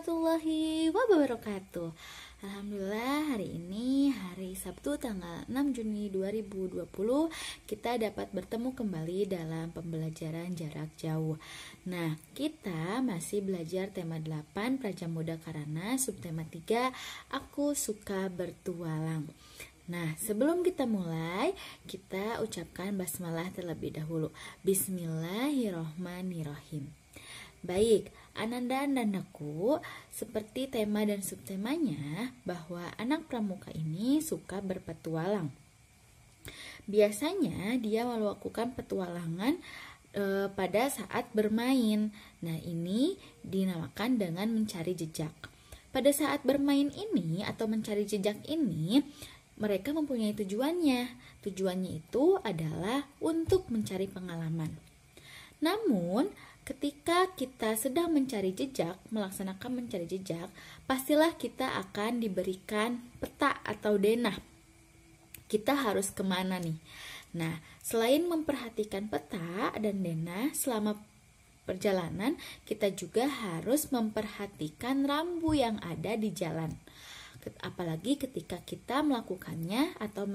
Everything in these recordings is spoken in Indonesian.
warahmatullahi wabarakatuh. Alhamdulillah hari ini hari Sabtu tanggal 6 Juni 2020 kita dapat bertemu kembali dalam pembelajaran jarak jauh. Nah, kita masih belajar tema 8 Prajamuda Karana, subtema 3 Aku Suka Bertualang. Nah, sebelum kita mulai, kita ucapkan basmalah terlebih dahulu. Bismillahirrohmanirrohim. Baik, Ananda dan aku, seperti tema dan subtemanya, bahwa anak pramuka ini suka berpetualang. Biasanya dia melakukan petualangan pada saat bermain. Nah, ini dinamakan dengan mencari jejak. Pada saat bermain ini atau mencari jejak ini, mereka mempunyai tujuannya. Tujuannya itu adalah untuk mencari pengalaman. Namun, ketika kita sedang mencari jejak, melaksanakan mencari jejak, pastilah kita akan diberikan peta atau denah. Kita harus kemana nih? Nah, selain memperhatikan peta dan denah selama perjalanan, kita juga harus memperhatikan rambu yang ada di jalan. Apalagi ketika kita melakukannya atau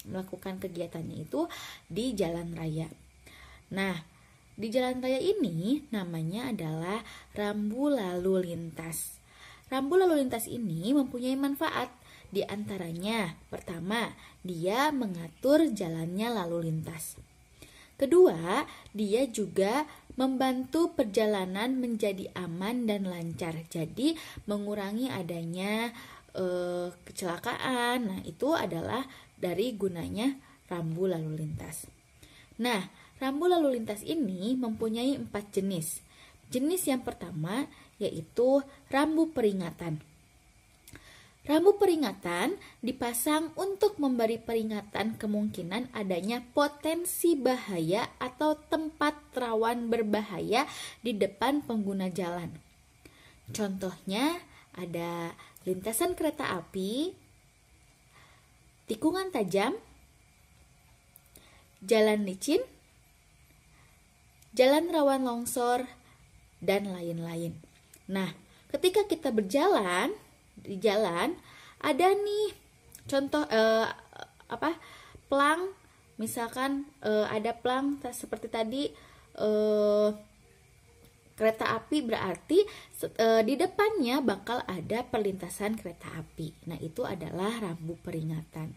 melakukan kegiatannya itu di jalan raya. Nah, di jalan raya ini namanya adalah rambu lalu lintas. Rambu lalu lintas ini mempunyai manfaat. Di antaranya, pertama, dia mengatur jalannya lalu lintas. Kedua, dia juga membantu perjalanan menjadi aman dan lancar. Jadi, mengurangi adanya kecelakaan. Nah, itu adalah dari gunanya rambu lalu lintas. Nah, rambu lalu lintas ini mempunyai 4 jenis. Jenis yang pertama yaitu rambu peringatan. Rambu peringatan dipasang untuk memberi peringatan kemungkinan adanya potensi bahaya atau tempat rawan berbahaya di depan pengguna jalan. Contohnya ada lintasan kereta api, tikungan tajam, jalan licin, jalan rawan longsor, dan lain-lain. Nah, ketika kita berjalan di jalan, ada nih contoh plang, misalkan ada plang seperti tadi kereta api, berarti di depannya bakal ada perlintasan kereta api. Nah, itu adalah rambu peringatan.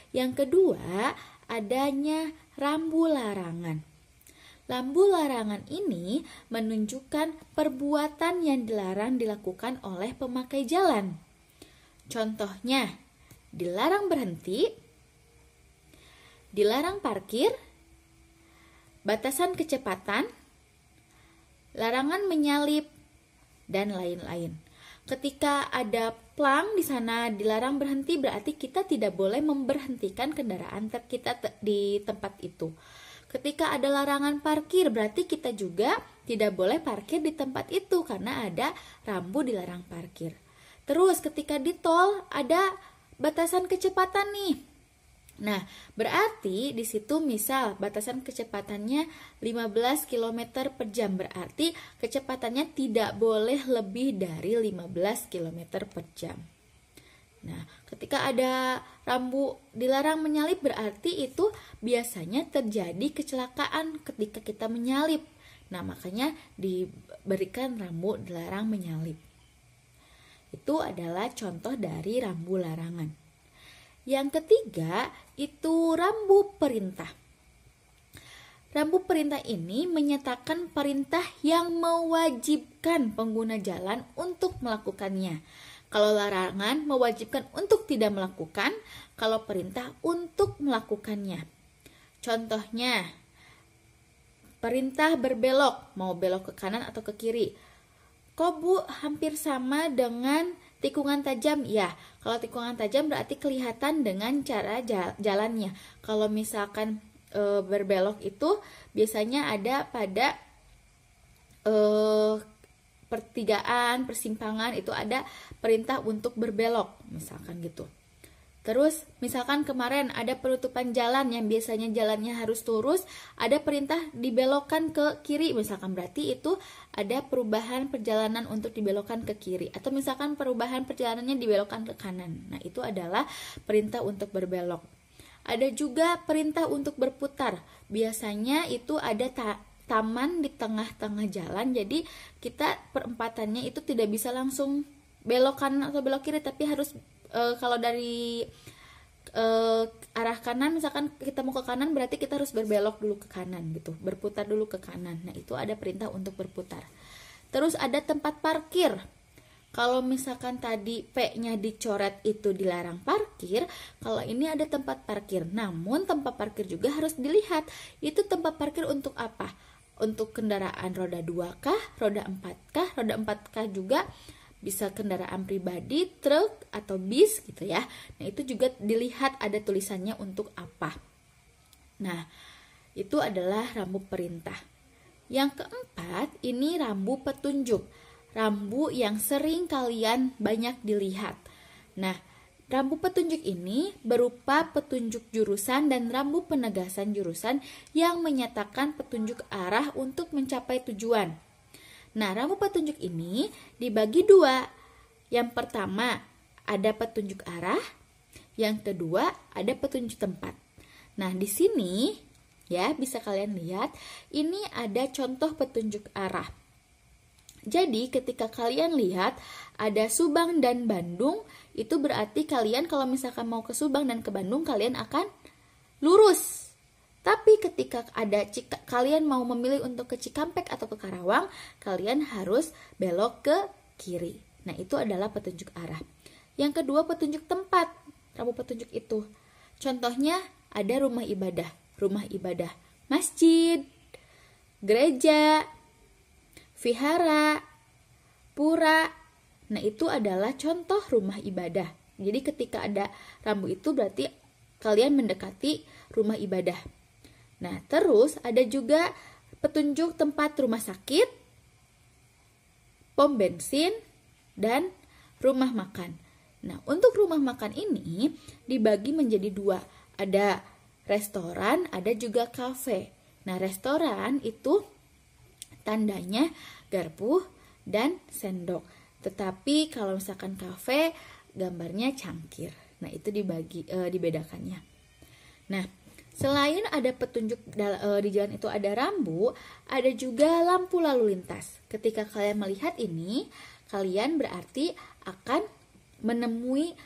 Yang kedua, adanya rambu larangan. Rambu larangan ini menunjukkan perbuatan yang dilarang dilakukan oleh pemakai jalan. Contohnya, dilarang berhenti, dilarang parkir, batasan kecepatan, larangan menyalip, dan lain-lain. Ketika ada plang di sana dilarang berhenti, berarti kita tidak boleh memberhentikan kendaraan kita di tempat itu. Ketika ada larangan parkir, berarti kita juga tidak boleh parkir di tempat itu karena ada rambu dilarang parkir. Terus ketika di tol ada batasan kecepatan nih. Nah, berarti di situ misal batasan kecepatannya 15 km per jam, berarti kecepatannya tidak boleh lebih dari 15 km per jam. Nah, ketika ada rambu dilarang menyalip, berarti itu biasanya terjadi kecelakaan ketika kita menyalip. Nah, makanya diberikan rambu dilarang menyalip. Itu adalah contoh dari rambu larangan. Yang ketiga, itu rambu perintah. Rambu perintah ini menyatakan perintah yang mewajibkan pengguna jalan untuk melakukannya. Kalau larangan mewajibkan untuk tidak melakukan, kalau perintah untuk melakukannya. Contohnya, perintah berbelok, mau belok ke kanan atau ke kiri. Kok Bu, hampir sama dengan tikungan tajam? Ya, kalau tikungan tajam berarti kelihatan dengan cara jalannya. Kalau misalkan berbelok itu biasanya ada pada pertigaan, persimpangan, itu ada perintah untuk berbelok, misalkan gitu. Terus misalkan kemarin ada penutupan jalan yang biasanya jalannya harus lurus, ada perintah dibelokkan ke kiri misalkan, berarti itu ada perubahan perjalanan untuk dibelokkan ke kiri. Atau misalkan perubahan perjalanannya dibelokkan ke kanan. Nah, itu adalah perintah untuk berbelok. Ada juga perintah untuk berputar. Biasanya itu ada taman di tengah-tengah jalan, jadi kita perempatannya itu tidak bisa langsung belok kanan atau belok kiri, tapi harus kalau dari arah kanan, misalkan kita mau ke kanan, berarti kita harus berbelok dulu ke kanan gitu, berputar dulu ke kanan. Nah, itu ada perintah untuk berputar. Terus ada tempat parkir. Kalau misalkan tadi P-nya dicoret itu dilarang parkir, kalau ini ada tempat parkir. Namun tempat parkir juga harus dilihat, itu tempat parkir untuk apa? Untuk kendaraan roda 2 kah, roda 4 kah? Roda 4 kah juga bisa kendaraan pribadi, truk, atau bis gitu ya. Nah, itu juga dilihat ada tulisannya untuk apa. Nah, itu adalah rambu perintah. Yang keempat, ini rambu petunjuk. Rambu yang sering kalian banyak dilihat. Nah, rambu petunjuk ini berupa petunjuk jurusan dan rambu penegasan jurusan yang menyatakan petunjuk arah untuk mencapai tujuan. Nah, rambu petunjuk ini dibagi dua. Yang pertama, ada petunjuk arah. Yang kedua, ada petunjuk tempat. Nah, di sini ya bisa kalian lihat, ini ada contoh petunjuk arah. Jadi, ketika kalian lihat ada Subang dan Bandung, itu berarti kalian kalau misalkan mau ke Subang dan ke Bandung, kalian akan lurus. Tapi ketika kalian mau memilih untuk ke Cikampek atau ke Karawang, kalian harus belok ke kiri. Nah, itu adalah petunjuk arah. Yang kedua, petunjuk tempat. Rambu petunjuk itu. Contohnya ada rumah ibadah, masjid, gereja, vihara, pura. Nah, itu adalah contoh rumah ibadah. Jadi ketika ada rambu itu berarti kalian mendekati rumah ibadah. Nah, terus ada juga petunjuk tempat rumah sakit, pom bensin, dan rumah makan. Nah, untuk rumah makan ini dibagi menjadi dua. Ada restoran, ada juga kafe. Nah, restoran itu tandanya garpu dan sendok. Tetapi kalau misalkan kafe, gambarnya cangkir. Nah, itu dibedakannya. Nah, selain ada petunjuk di jalan itu ada rambu, ada juga lampu lalu lintas. Ketika kalian melihat ini, kalian berarti akan menemui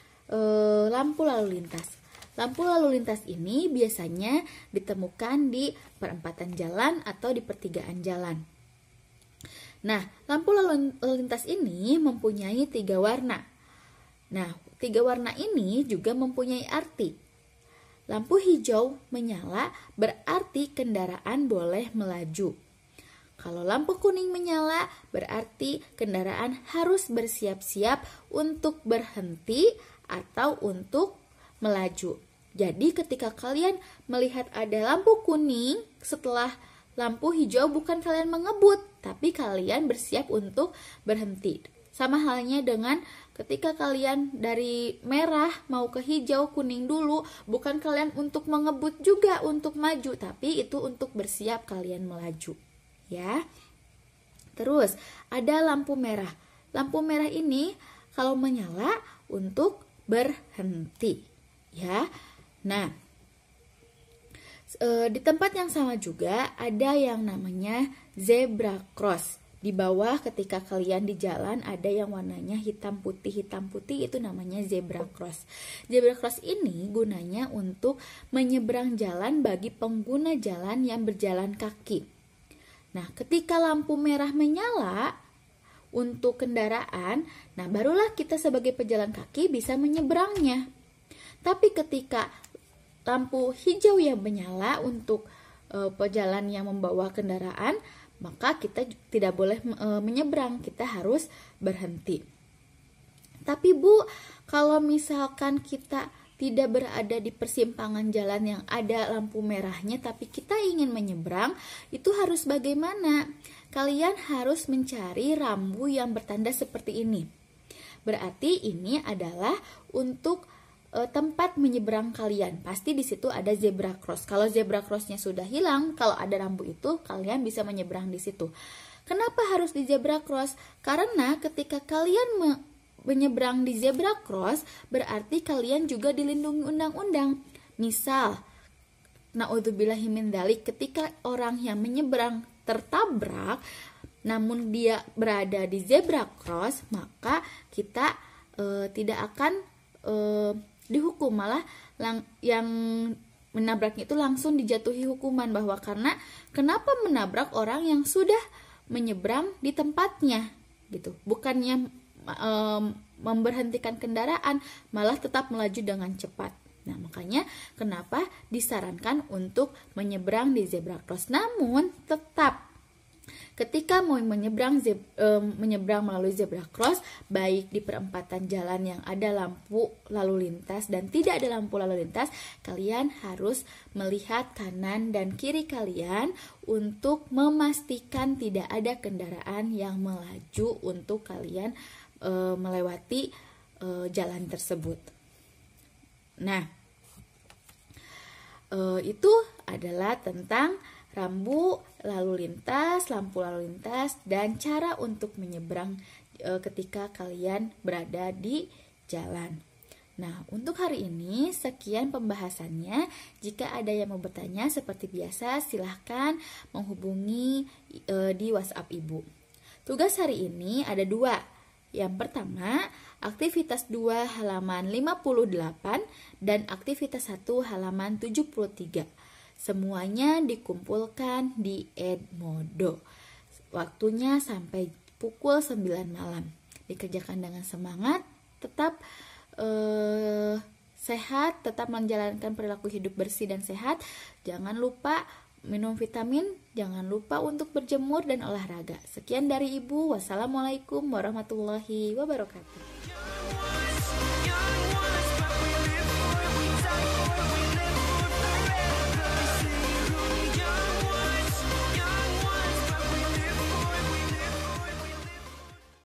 lampu lalu lintas. Lampu lalu lintas ini biasanya ditemukan di perempatan jalan atau di pertigaan jalan. Nah, lampu lalu lintas ini mempunyai 3 warna. Nah, 3 warna ini juga mempunyai arti. Lampu hijau menyala berarti kendaraan boleh melaju. Kalau lampu kuning menyala berarti kendaraan harus bersiap-siap untuk berhenti atau untuk melaju. Jadi ketika kalian melihat ada lampu kuning setelah lampu hijau, bukan kalian mengebut, tapi kalian bersiap untuk berhenti. Sama halnya dengan ketika kalian dari merah mau ke hijau, kuning dulu, bukan kalian untuk mengebut juga untuk maju, tapi itu untuk bersiap kalian melaju, ya. Terus ada lampu merah. Lampu merah ini kalau menyala untuk berhenti, ya. Nah, di tempat yang sama juga ada yang namanya zebra cross. Di bawah ketika kalian di jalan ada yang warnanya hitam putih itu namanya zebra cross. Zebra cross ini gunanya untuk menyeberang jalan bagi pengguna jalan yang berjalan kaki. Nah, ketika lampu merah menyala untuk kendaraan, nah barulah kita sebagai pejalan kaki bisa menyeberangnya. Tapi ketika lampu hijau yang menyala untuk pejalan yang membawa kendaraan, maka kita tidak boleh menyeberang, kita harus berhenti. Tapi Bu, kalau misalkan kita tidak berada di persimpangan jalan yang ada lampu merahnya, tapi kita ingin menyeberang, itu harus bagaimana? Kalian harus mencari rambu yang bertanda seperti ini. Berarti ini adalah untuk tempat menyeberang kalian. Pasti di situ ada zebra cross. Kalau zebra crossnya sudah hilang, kalau ada rambu itu, kalian bisa menyeberang di situ. Kenapa harus di zebra cross? Karena ketika kalian menyeberang di zebra cross, berarti kalian juga dilindungi undang-undang. Misal, naudzubillahi min dzalik, ketika orang yang menyeberang tertabrak, namun dia berada di zebra cross, maka kita tidak akan dihukum, malah yang menabraknya itu langsung dijatuhi hukuman, bahwa karena kenapa menabrak orang yang sudah menyeberang di tempatnya gitu, bukannya memberhentikan kendaraan, malah tetap melaju dengan cepat. Nah, makanya kenapa disarankan untuk menyeberang di zebra cross. Namun tetap ketika mau menyeberang melalui zebra cross, baik di perempatan jalan yang ada lampu lalu lintas dan tidak ada lampu lalu lintas, kalian harus melihat kanan dan kiri kalian untuk memastikan tidak ada kendaraan yang melaju untuk kalian melewati jalan tersebut. Nah, itu adalah tentang rambu lalu lintas, lampu lalu lintas, dan cara untuk menyeberang ketika kalian berada di jalan. Nah, untuk hari ini sekian pembahasannya. Jika ada yang mau bertanya seperti biasa, silahkan menghubungi di WhatsApp Ibu. Tugas hari ini ada 2. Yang pertama, aktivitas 2 halaman 58 dan aktivitas 1 halaman 73. Semuanya dikumpulkan di Edmodo. Waktunya sampai pukul 9 malam. Dikerjakan dengan semangat, tetap sehat, tetap menjalankan perilaku hidup bersih dan sehat. Jangan lupa minum vitamin, jangan lupa untuk berjemur dan olahraga. Sekian dari Ibu. Wassalamualaikum warahmatullahi wabarakatuh.